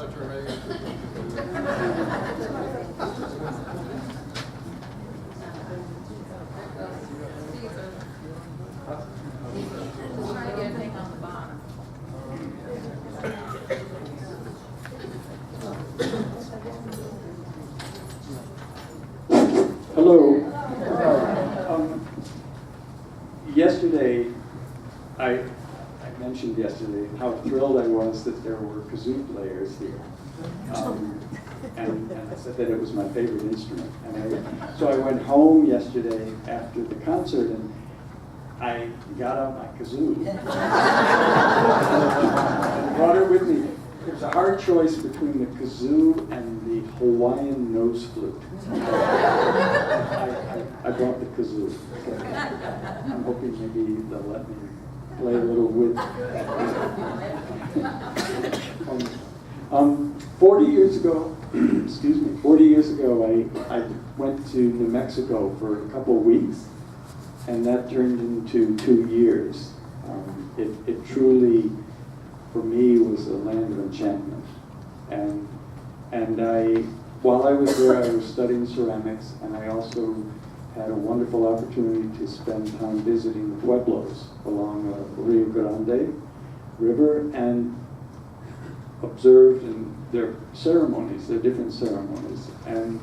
thought you were making Try to get everything on the bottom. Hello. Yesterday, I mentioned yesterday how thrilled I was that there were kazoo players here. And I said that it was my favorite instrument. So I went home yesterday after the concert and I got out my kazoo and brought it with me. It was a hard choice between the kazoo and the Hawaiian nose flute. I brought the kazoo. I'm hoping maybe they'll let me play a little with. 40 years ago, excuse me, 40 years ago, I went to New Mexico for a couple of weeks, and that turned into 2 years. It truly, for me, was a land of enchantment. And while I was there, I was studying ceramics, and I also had a wonderful opportunity to spend time visiting the pueblos along the Rio Grande River and observed their ceremonies, their different ceremonies. And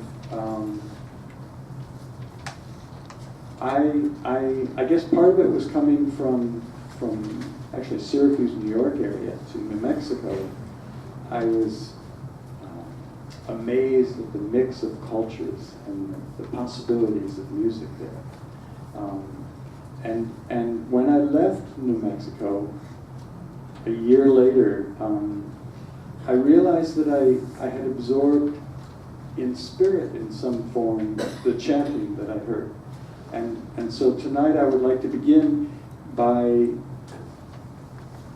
I guess part of it was coming from actually Syracuse, New York area to New Mexico. I was amazed at the mix of cultures and the possibilities of music there. And when I left New Mexico, a year later, I realized that I had absorbed in spirit, in some form, the chanting that I heard. And so tonight I would like to begin by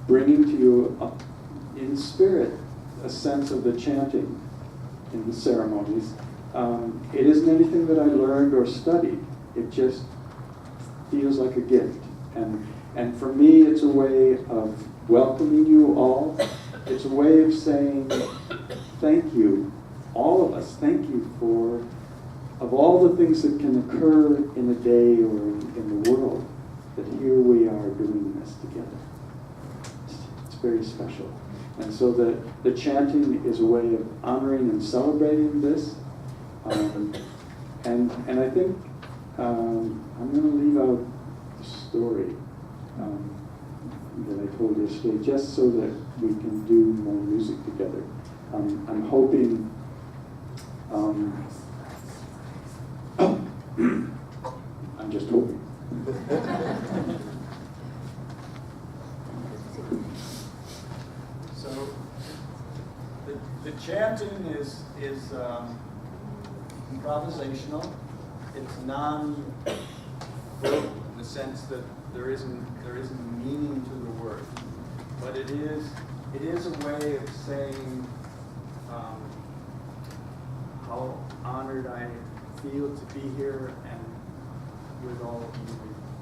bringing to you, in spirit, a sense of the chanting in the ceremonies. It isn't anything that I learned or studied. It just feels like a gift. And for me, it's a way of welcoming you all. It's a way of saying thank you, all of us, thank you for, of all the things that can occur in a day or in the world, that here we are doing this together. It's very special. And so the chanting is a way of honoring and celebrating this. And I think I'm going to leave out the story that I told yesterday, just so that we can do more music together. I'm hoping, I'm just hoping. So the chanting is improvisational. It's non-verbal in the sense that there isn't meaning to the word, but it is a way of saying how honored I feel to be here and with all of you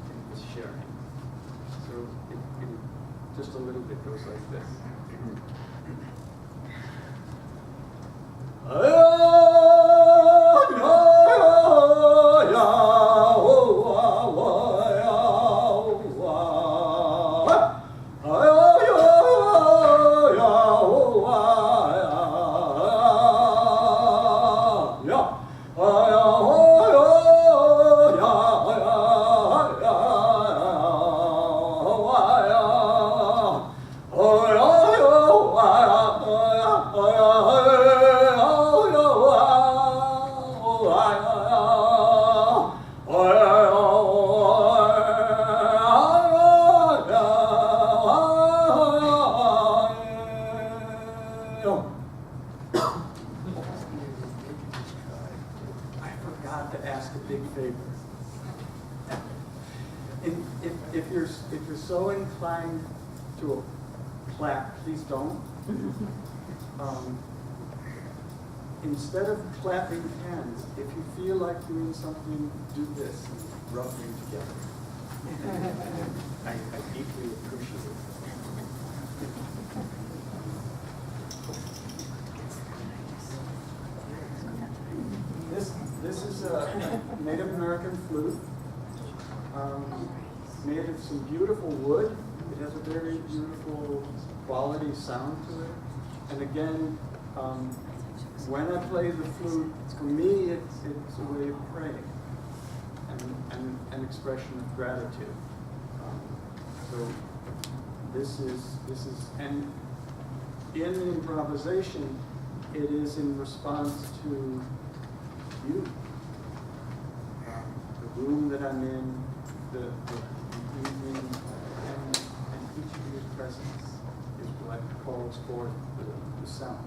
in this sharing. So it just a little bit goes like this. If you're so inclined to clap, please don't. Instead of clapping hands, if you feel like doing something, do this and rub them together. I deeply appreciate it. This is a Native American flute, made of some beautiful wood. It has a very beautiful quality sound to it. And again, when I play the flute, for me, it's a way of praying and an expression of gratitude. So this is, and in improvisation, it is in response to you. The room that I'm in, the evening, and each of your presence is what calls forth the sound.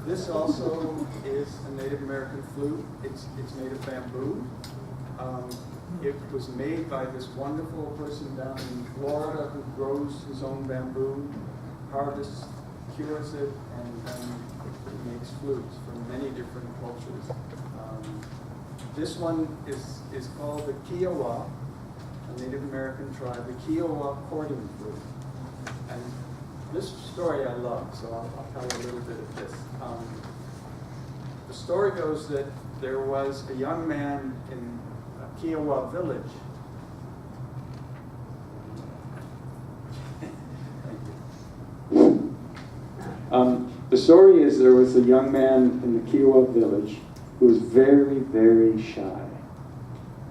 This also is a Native American flute. It's made of bamboo. It was made by this wonderful person down in Florida who grows his own bamboo, harvests, cures it, and then makes flutes from many different cultures. This one is called the Kiowa, a Native American tribe, the Kiowa courting flute. And this story I love, so I'll tell you a little bit of this. The story goes that there was a young man in a Kiowa village. The story is there was a young man in the Kiowa village who was very, very shy.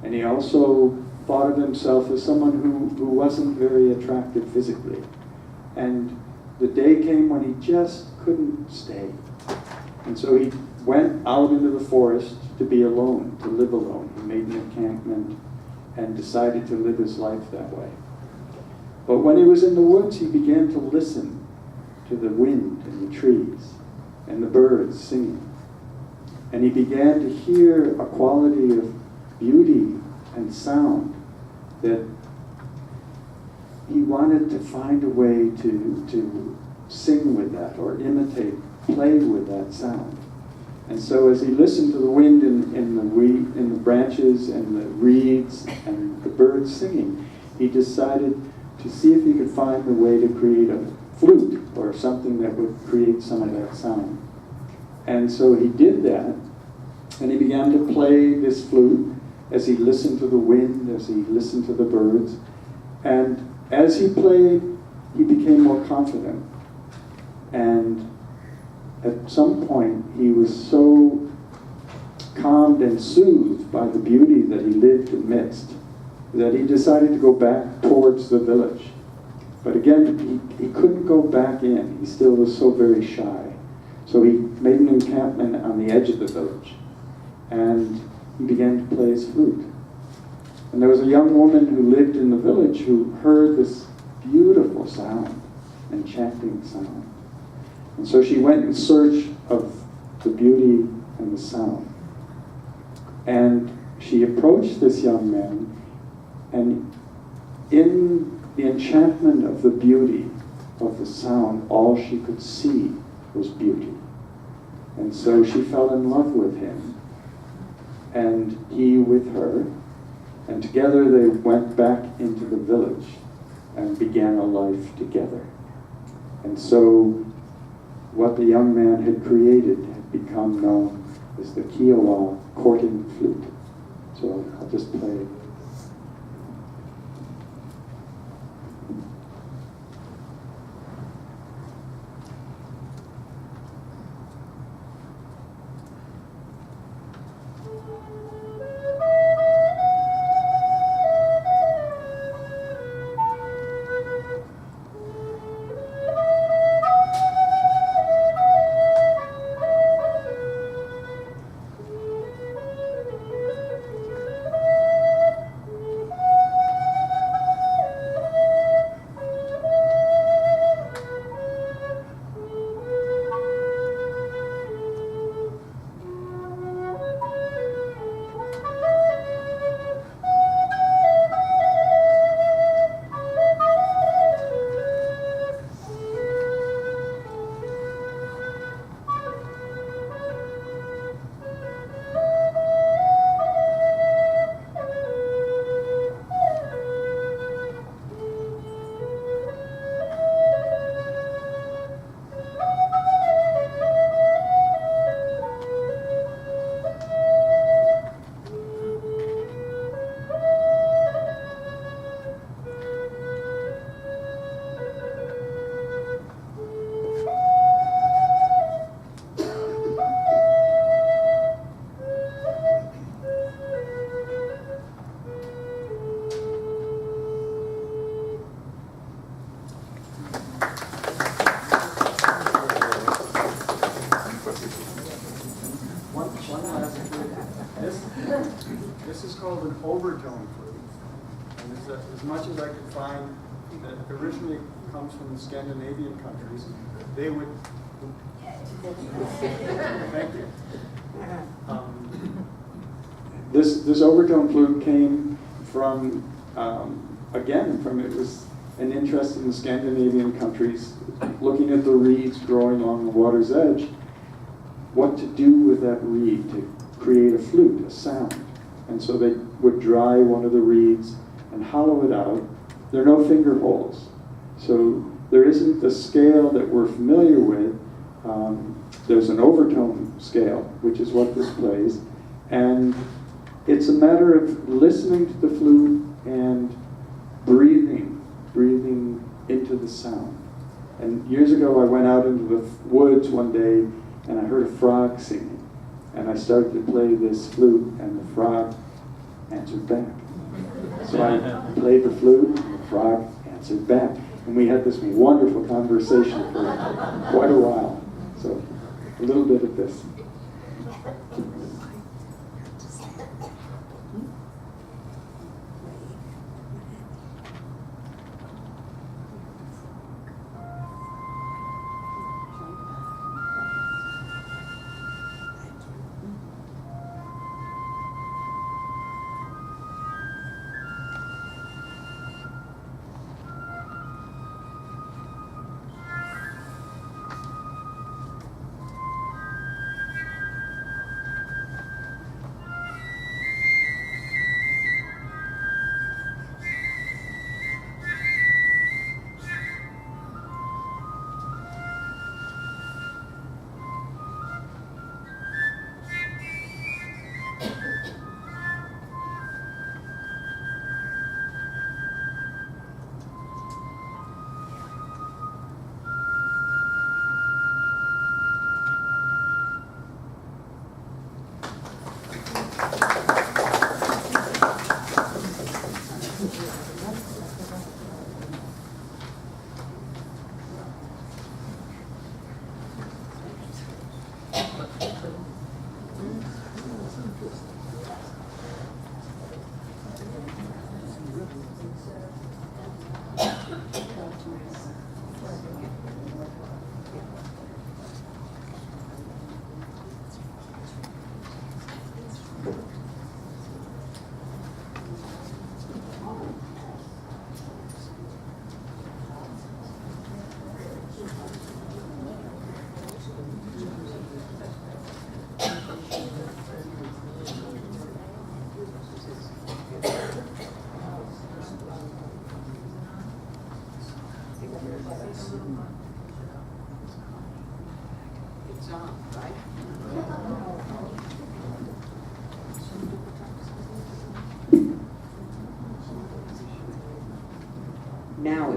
And he also thought of himself as someone who wasn't very attractive physically. And the day came when he just couldn't stay. And so he went out into the forest to be alone, to live alone. He made an encampment and decided to live his life that way. But when he was in the woods, he began to listen to the wind and the trees and the birds singing. And he began to hear a quality of beauty and sound that he wanted to find a way to sing with that or imitate, play with that sound. And so as he listened to the wind in the branches and the reeds and the birds singing, he decided to see if he could find a way to create a flute or something that would create some of that sound. And so he did that, and he began to play this flute as he listened to the wind, as he listened to the birds. And as he played, he became more confident. And at some point, he was so calmed and soothed by the beauty that he lived amidst that he decided to go back towards the village. But again, he couldn't go back in. He still was so very shy. So he made an encampment on the edge of the village. And he began to play his flute. And there was a young woman who lived in the village who heard this beautiful sound, enchanting sound. And so she went in search of the beauty and the sound. And she approached this young man, and in the enchantment of the beauty of the sound, all she could see was beauty. And so she fell in love with him, and he with her, and together they went back into the village and began a life together. And so what the young man had created had become known as the Kiowa courting flute. So I'll just play. This is called an overtone flute, and as much as I could find that originally comes from the Scandinavian countries, they would. Thank you. This overtone flute came from it was an interest in the Scandinavian countries, looking at the reeds growing along the water's edge, what to do with that reed to create a flute, a sound. And so they would dry one of the reeds and hollow it out. There are no finger holes. So there isn't the scale that we're familiar with. There's an overtone scale, which is what this plays. And it's a matter of listening to the flute and breathing into the sound. And years ago I went out into the woods one day and I heard a frog singing. And I started to play this flute, and the frog answered back. So I played the flute, and the frog answered back. And we had this wonderful conversation for quite a while. So, a little bit of this.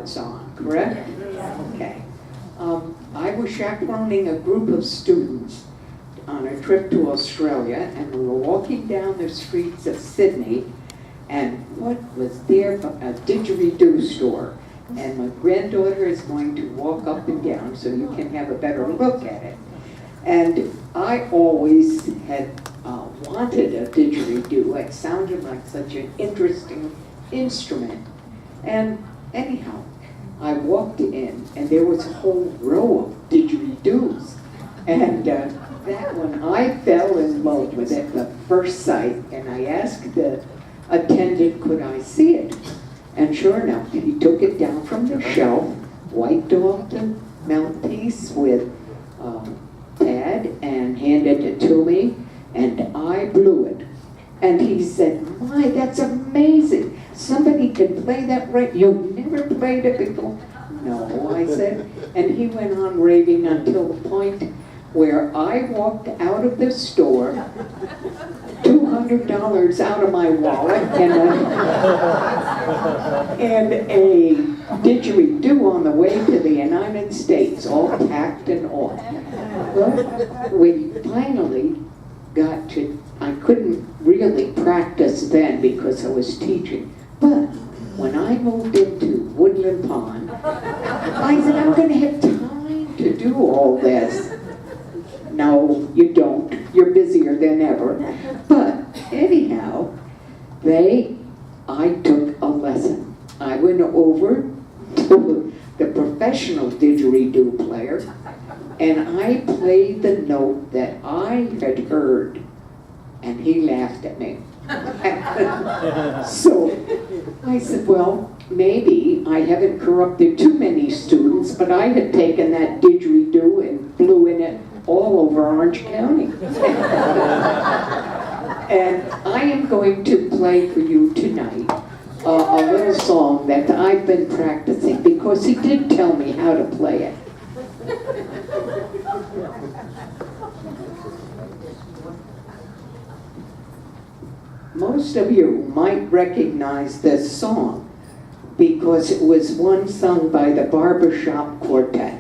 was on, correct? Okay. I was chaperoning a group of students on a trip to Australia, and we were walking down the streets of Sydney, and what was there but a didgeridoo store. And my granddaughter is going to walk up and down so you can have a better look at it. And I always had wanted a didgeridoo. It sounded like such an interesting instrument. And anyhow, I walked in and there was a whole row of didgeridoos. And that one, I fell in love with it at first sight, and I asked the attendant, could I see it? And sure enough, he took it down from the shelf, wiped off the mouthpiece with pad, and handed it to me, and I blew it. And he said, my, that's amazing. Somebody can play that right. You've never played it before? No, I said. And he went on raving until the point where I walked out of the store, $200 out of my wallet, and a didgeridoo on the way to the United States, all packed and all. Well, we finally got to, I couldn't really practice then because I was teaching, but when I moved into Woodland Pond, I said, I'm going to have time to do all this. No, you don't. You're busier than ever. But anyhow, I took a lesson. I went over to the professional didgeridoo player, and I played the note that I had heard, and he laughed at me. So I said, well, maybe I haven't corrupted too many students, but I had taken that didgeridoo and blew in it all over Orange County. And I am going to play for you tonight a little song that I've been practicing because he did tell me how to play it. Most of you might recognize this song because it was one sung by the Barbershop Quartet.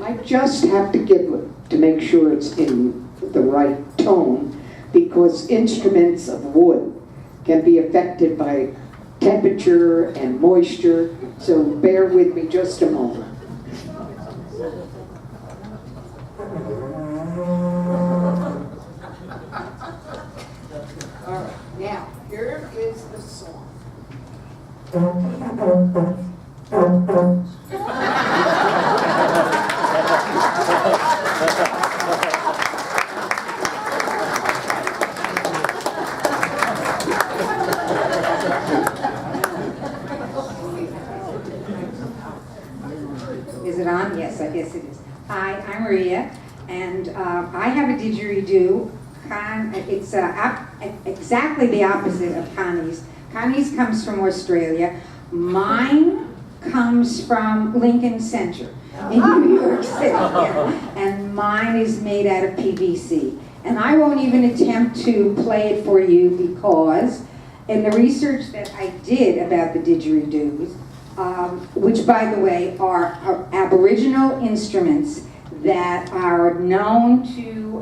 I just have to give it to make sure it's in the right tone because instruments of wood can be affected by temperature and moisture, so bear with me just a moment. All right, now here is the song. Is it on? Yes, I guess it is. Hi, I'm Maria, and I have a didgeridoo. It's exactly the opposite of Connie's. Connie's comes from Australia. Mine comes from Lincoln Center in New York City, and mine is made out of PVC. And I won't even attempt to play it for you because in the research that I did about the didgeridoos, which by the way are Aboriginal instruments that are known to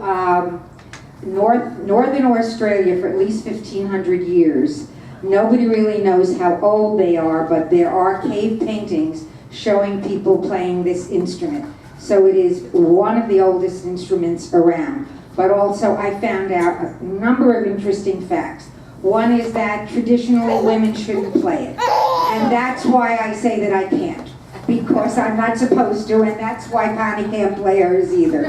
Northern Australia for at least 1,500 years. Nobody really knows how old they are, but there are cave paintings showing people playing this instrument. So it is one of the oldest instruments around. But also I found out a number of interesting facts. One is that traditionally women shouldn't play it. And that's why I say that I can't. Because I'm not supposed to, and that's why Connie can't play hers either.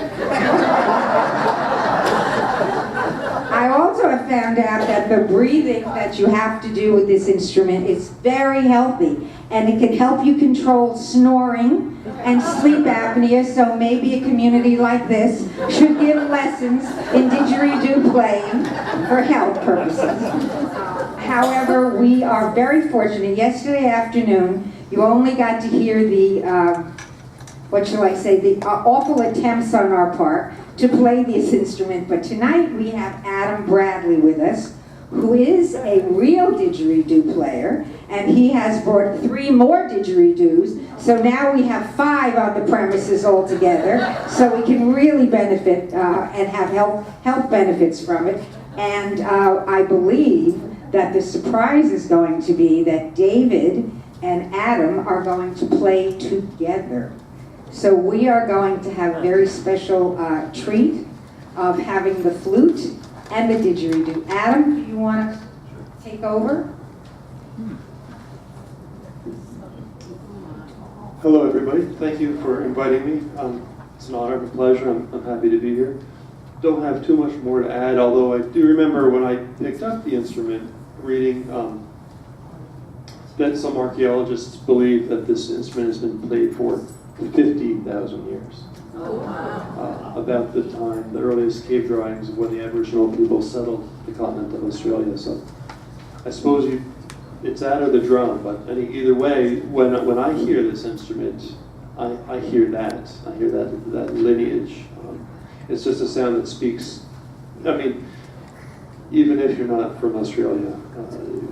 I also have found out that the breathing that you have to do with this instrument is very healthy, and it can help you control snoring and sleep apnea, so maybe a community like this should give lessons in didgeridoo playing for health purposes. However, we are very fortunate. Yesterday afternoon, you only got to hear the, what shall I say, the awful attempts on our part to play this instrument, but tonight we have Adam Bradley with us, who is a real didgeridoo player, and he has brought 3 more didgeridoos, so now we have 5 on the premises altogether, so we can really benefit and have health benefits from it. And I believe that the surprise is going to be that David and Adam are going to play together. So we are going to have a very special treat of having the flute and the didgeridoo. Adam, do you want to take over? Hello, everybody. Thank you for inviting me. It's an honor and a pleasure. I'm happy to be here. Don't have too much more to add, although I do remember when I picked up the instrument, reading that some archaeologists believe that this instrument has been played for 50,000 years. Oh, wow. About the time, the earliest cave drawings of when the Aboriginal people settled the continent of Australia. So I suppose it's that or the drum, but either way, when I hear this instrument, I hear that. I hear that lineage. It's just a sound that speaks. I mean, even if you're not from Australia,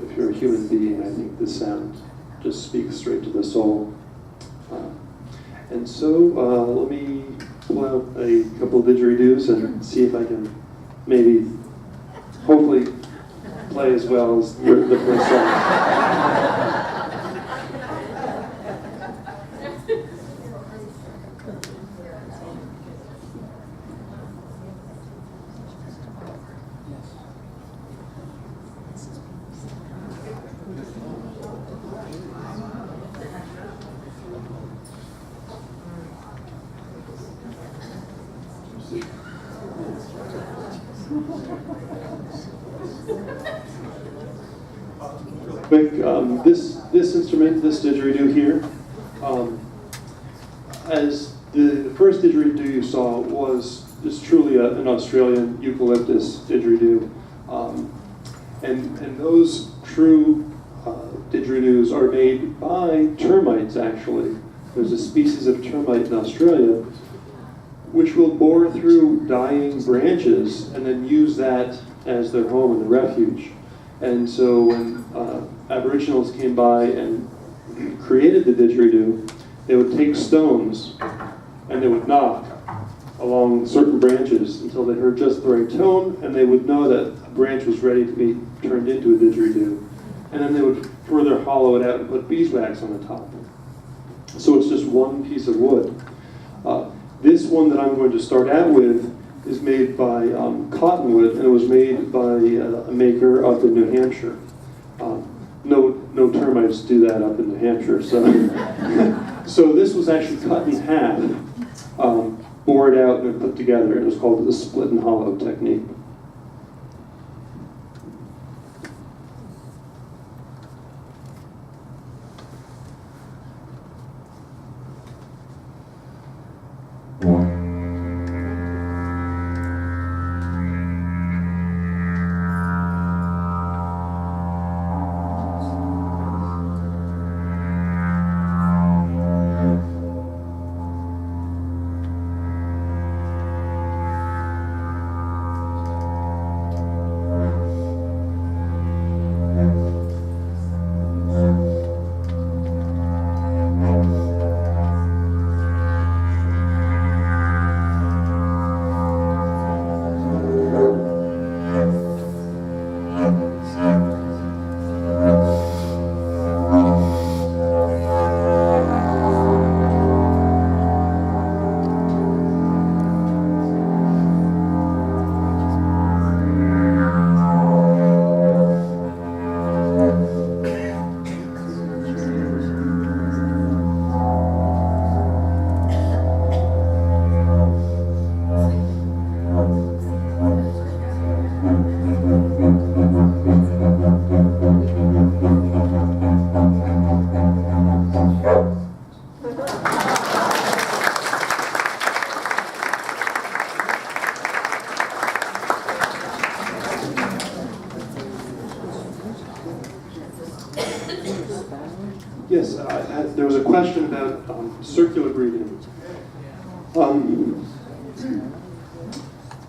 if you're a human being, I think this sound just speaks straight to the soul. And so let me pull out a couple didgeridoos and see if I can maybe, hopefully, play as well as the first song. Quick, this instrument, this didgeridoo here, as the first didgeridoo you saw is truly an Australian eucalyptus didgeridoo, and those true didgeridoos are made by termites. Actually, there's a species of termite in Australia which will bore through dying branches and then use that as their home and refuge. And so when Aboriginals came by and created the didgeridoo, they would take stones and they would knock along certain branches until they heard just the right tone, and they would know that a branch was ready to be turned into a didgeridoo. And then they would further hollow it out and put beeswax on the top. So it's just one piece of wood. This one that I'm going to start out with is made by cottonwood, and it was made by a maker up in New Hampshire. No termites do that up in New Hampshire. So, so this was actually cut in half, bored out, and put together. It was called the split and hollow technique. Yes, there was a question about circular breathing.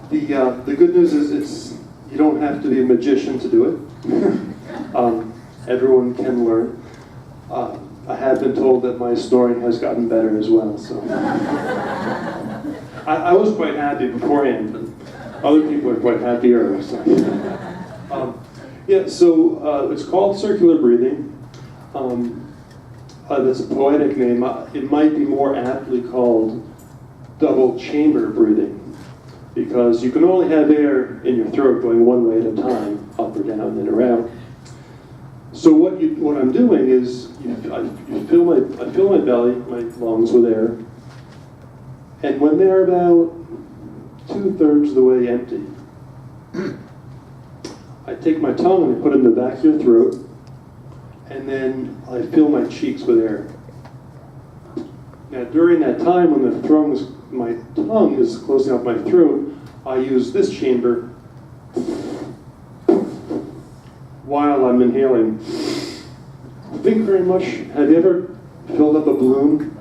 The good news is you don't have to be a magician to do it. Everyone can learn. I have been told that my snoring has gotten better as well. So I was quite happy beforehand, but other people are quite happier. So. So it's called circular breathing. That's a poetic name. It might be more aptly called double chamber breathing, because you can only have air in your throat going one way at a time, up or down and around. So what I'm doing is I fill my belly, my lungs with air, and when they're about 2/3 of the way empty, I take my tongue and I put it in the back of your throat, and then I fill my cheeks with air. Now during that time when my tongue is closing off my throat, I use this chamber while I'm inhaling. Thank you very much. Have you ever filled up a balloon?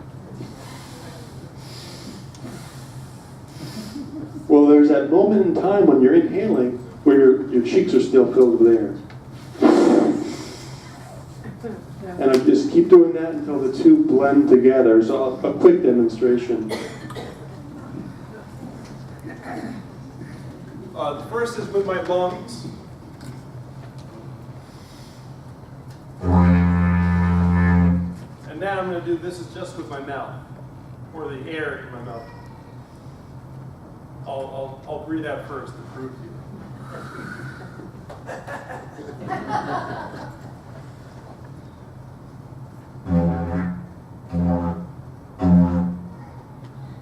Well, there's that moment in time when you're inhaling where your cheeks are still filled with air. And I just keep doing that until the two blend together. So a quick demonstration. The first is with my lungs. And now I'm going to do this is just with my mouth, or the air in my mouth. I'll breathe out first to prove to you.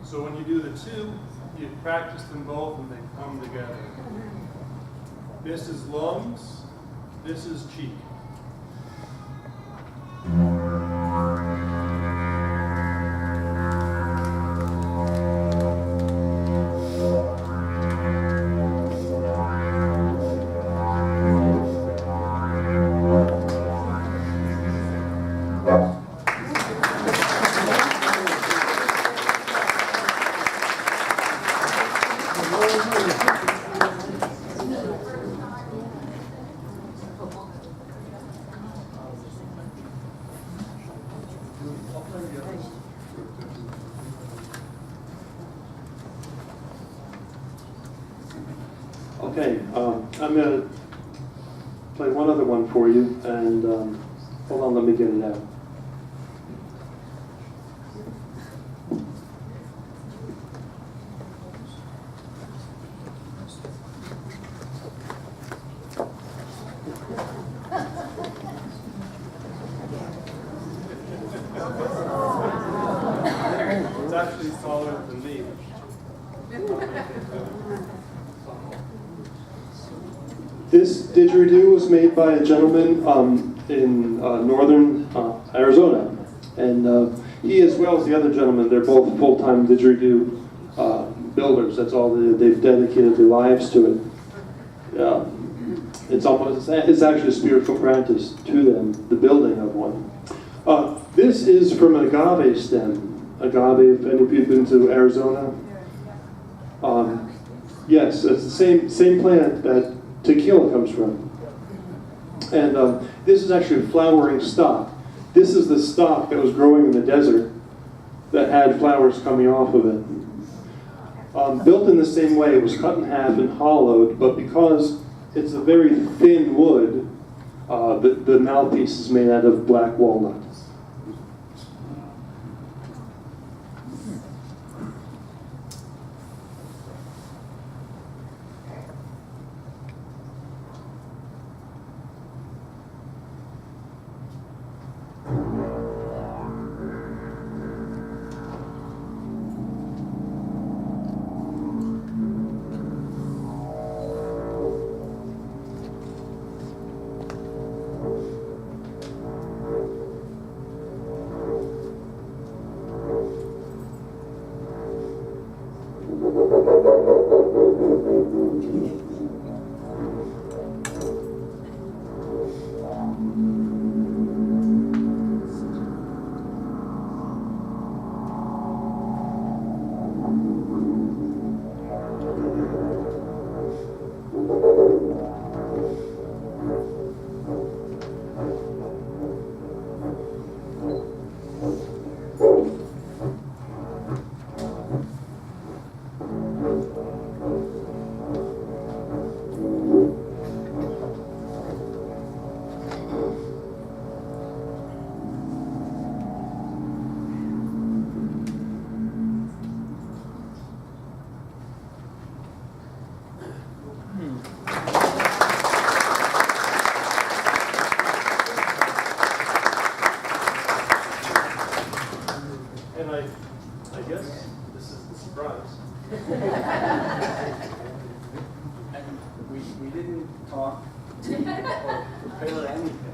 So when you do the two, you practice them both and they come together. This is lungs, this is cheek. Okay, I'm going to play one other one for you, and hold on, let me get it out. It's actually taller than me. This didgeridoo was made by a gentleman in northern Arizona, and he, as well as the other gentleman, they're both full-time didgeridoo builders. That's all they've dedicated their lives to it. It's actually a spiritual practice to them, the building of one. This is from an agave stem. Agave, if any of you have been to Arizona? Yes, it's the same plant that tequila comes from. And this is actually a flowering stock. This is the stock that was growing in the desert that had flowers coming off of it. Built in the same way, it was cut in half and hollowed, but because it's a very thin wood, the mouthpiece is made out of black walnut. And we didn't talk or prepare anything.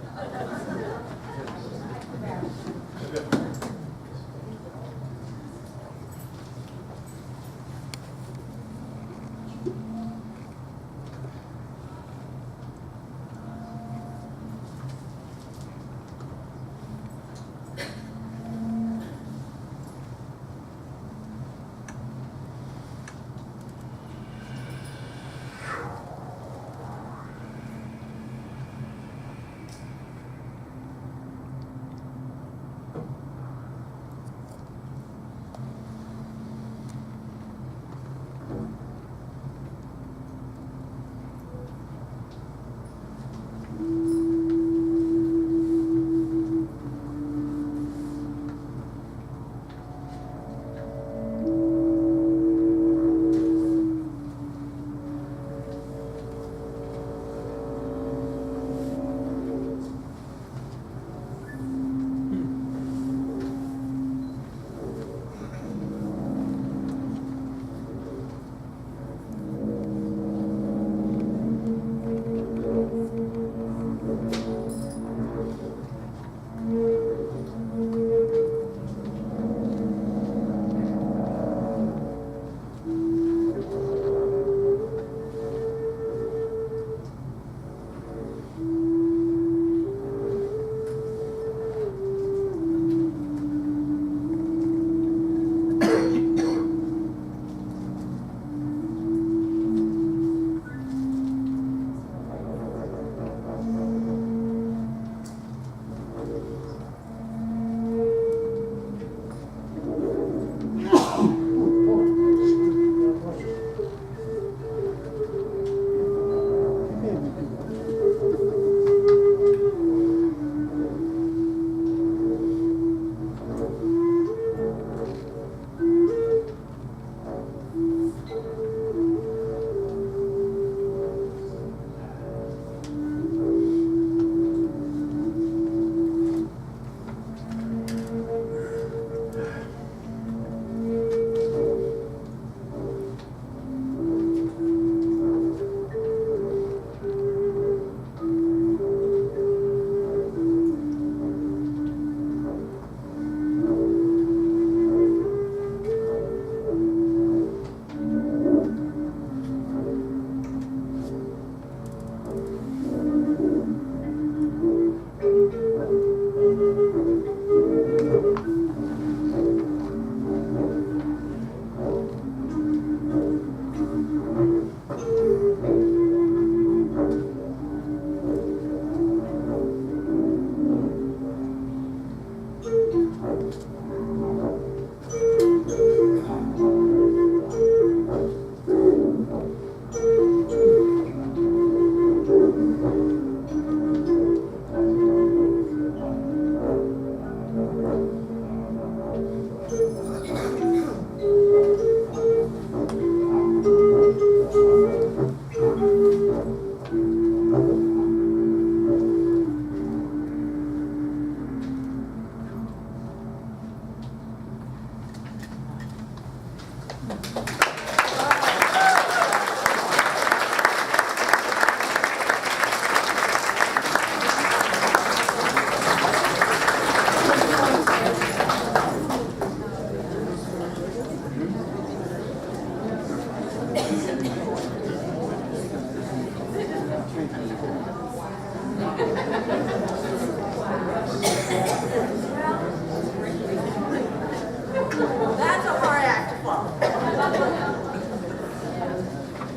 That's a hard act to follow.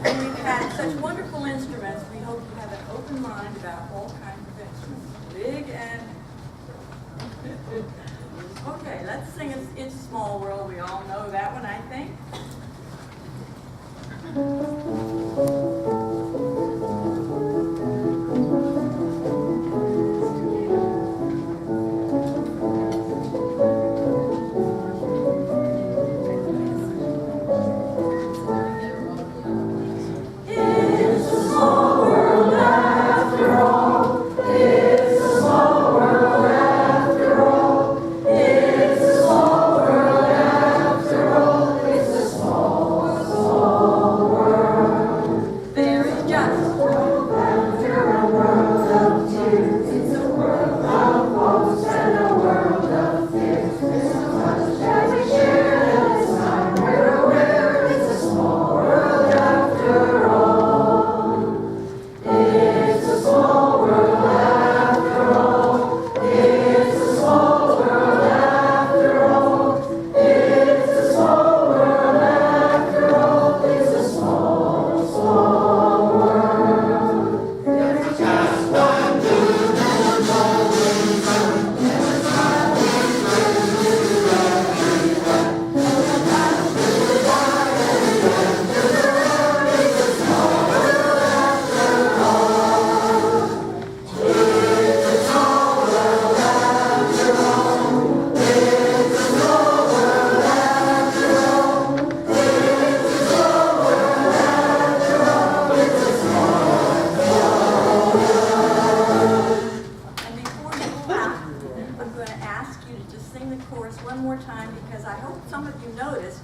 And we've had such wonderful instruments, we hope you have an open mind about all kinds of instruments, big and... Okay, let's sing It's a Small World. We all know that one, I think. It's a chorus one more time because I hope some of you noticed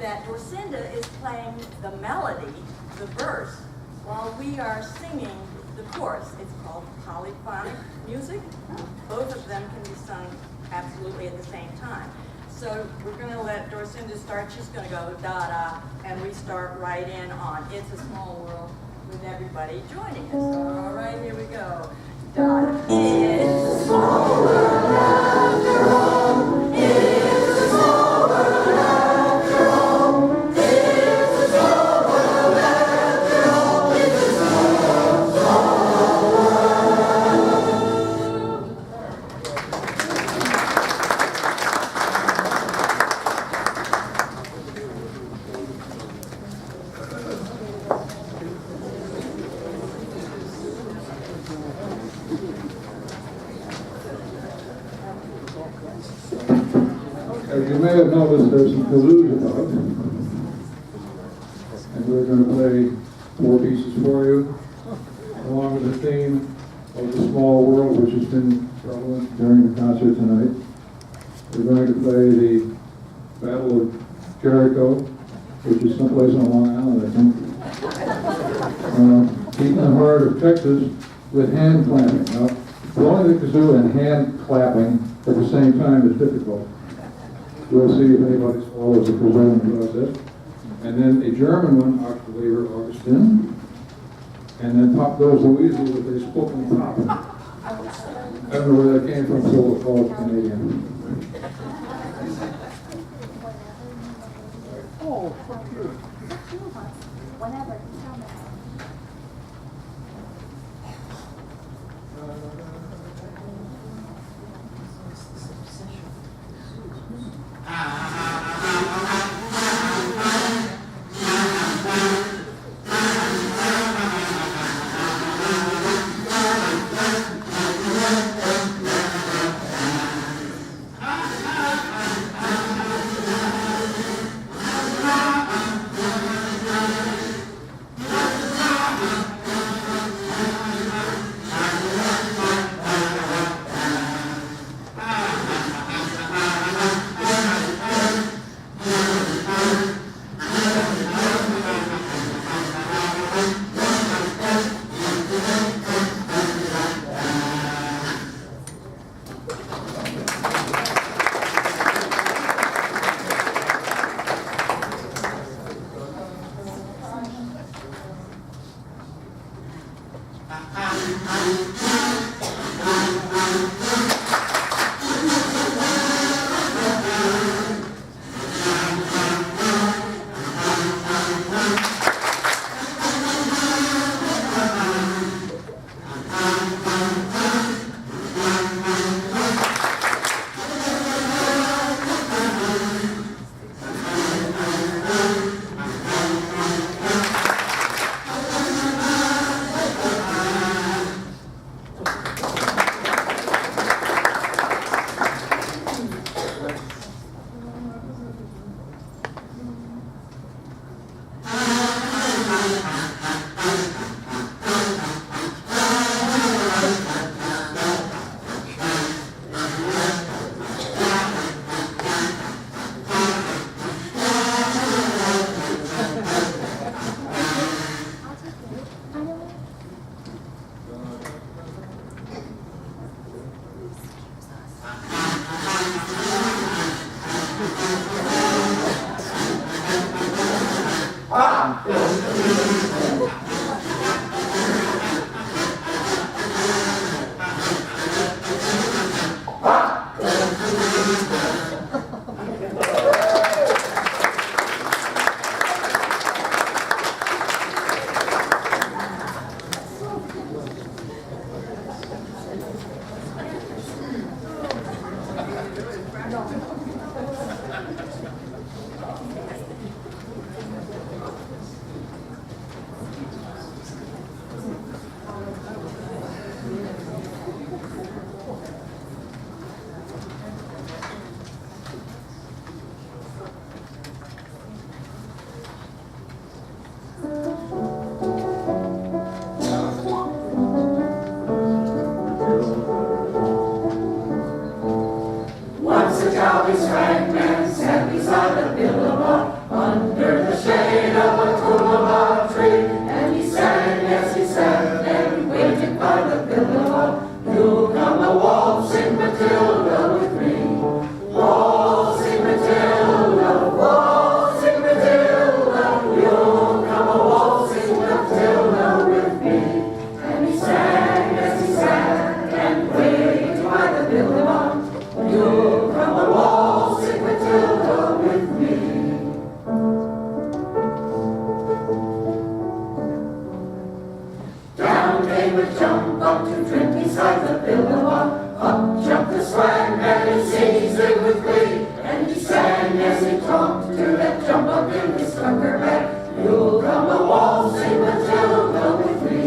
that Dorcinda is playing the melody, the verse, while we are singing the chorus. It's called polyphonic music. Both of them can be sung absolutely at the same time. So we're going to let Dorcinda start. She's going to go da-da, and we start right in on It's a Small World with everybody joining us. All right, here we go. Da-da. It's a small world after all. It's a small world after all. It's a small world after all. It's a small, small world. As you may have noticed, there's some kazoos about, and we're going to play 4 pieces for you, along with the theme of the small world, which has been prevalent during the concert tonight. We're going to play the Battle of Jericho, which is someplace on Long Island, I think. Deep in the heart of Texas with hand clapping. Now, blowing the kazoo and hand clapping at the same time is difficult. We'll see if anybody follows the Brazilian process. And then a German one, Octaviever Augustin. And then Pop Goes the Weasel with a spoken pop. I don't know where that came from, so we'll call it Canadian. Oh, fuck you. Whenever. Billabong. You'll come a waltzing Matilda with me. Down came a jump up to drink beside the Billabong. Up jumped the swag man and seized it with glee. And he sang as he talked to that jump up in his skunker bag. You'll come a waltzing Matilda with me.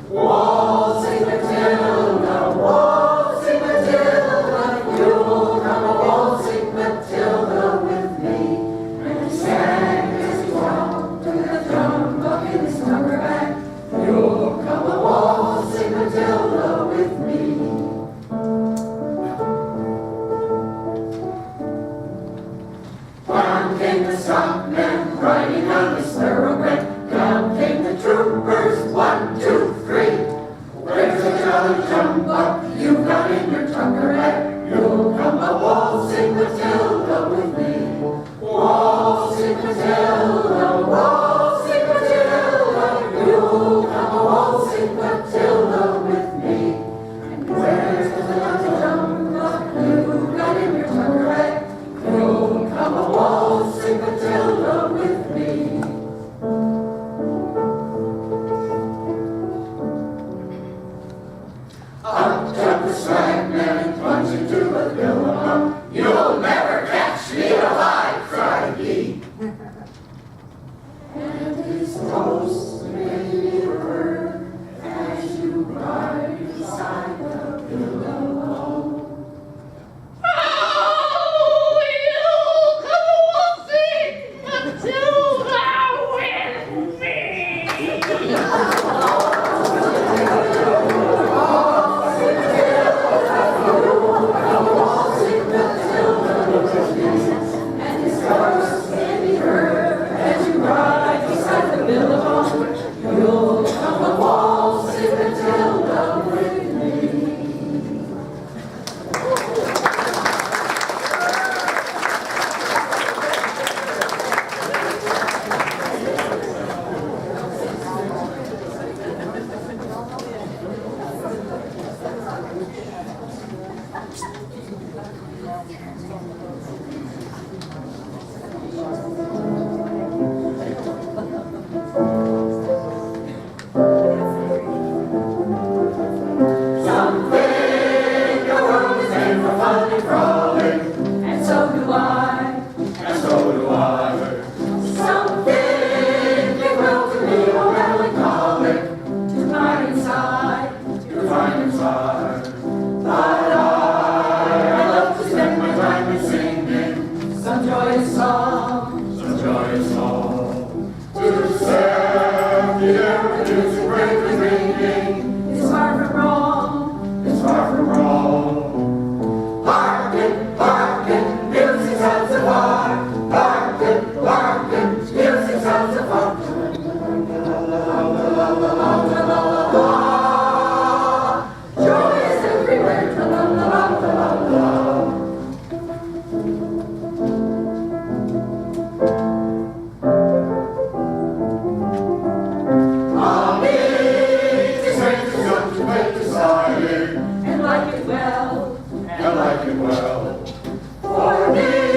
Waltzing Matilda, waltzing Matilda. You'll come a waltzing Matilda with me. And he sang as he talked to that jump up in his skunker bag. You'll come a waltzing Matilda with me. Down came the stockman riding on his thoroughbred. Down came the troopers, 1, 2, 3. There's a jolly jump up you've got in your tuckerhead. You'll come a waltzing Matilda with me. Waltzing Matilda, waltzing Matilda. You'll come a waltzing Matilda with me. And where's the jolly jump up you've got in your tuckerhead? You'll come a waltzing Matilda with me. Up jumped the swag man and plunged into the Billabong. You'll never catch me alive, cried he. And his toast made me heard as you ride beside the Billabong. You'll come a waltzing Matilda with me. Some think the world is made for fun and frolic, and so do I, and so do I. Some think the world to be more melancholic, to find inside, to find inside. But I love to spend my time in singing some joyous song, to serve the air with music bravely ringing. It's far from wrong, it's far from wrong. Hearken, hearken, music sounds of art. Hearken, hearken, music sounds of art. Joy is everywhere. And like it well, for me.